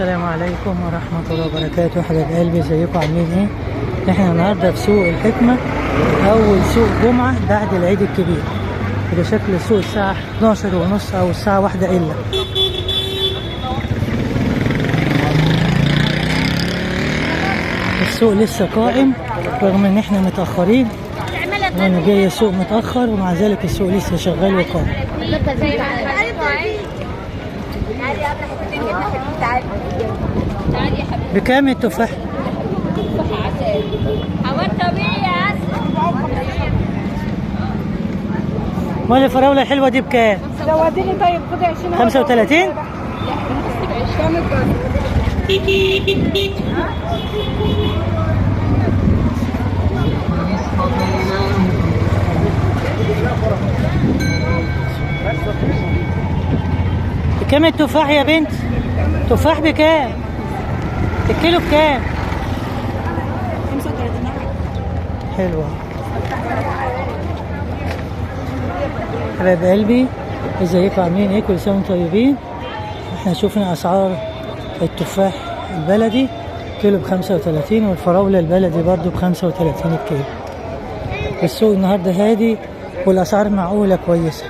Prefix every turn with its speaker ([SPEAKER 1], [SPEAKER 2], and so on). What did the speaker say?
[SPEAKER 1] السلام عليكم ورحمة الله وبركاته. حبايب قلبي، ازيكم عاملين ايه؟ احنا النهارده في سوق الحكمة، أول سوق جمعة بعد العيد الكبير. وده شكل السوق الساعة 12:30 أو الساعة 1 إلا. السوق لسه قائم رغم ان احنا متأخرين، وانا جاي السوق متأخر ومع ذلك السوق لسه شغال وقائم. بكام التفاح؟ امال الفراولة الحلوة دي بكام؟
[SPEAKER 2] زوديني طيب، خدي 20.
[SPEAKER 1] 35؟ بكام التفاح يا بنت؟ تفاح بكام؟ الكيلو بكام؟
[SPEAKER 2] 35.
[SPEAKER 1] حلوة. حبايب قلبي، ازيكم عاملين ايه؟ كل سنة وانتم طيبين. احنا شوفنا اسعار التفاح البلدي كيلو ب35، والفراولة البلدي برضو ب35 الكيلو. السوق النهارده هادي والاسعار معقولة كويسة.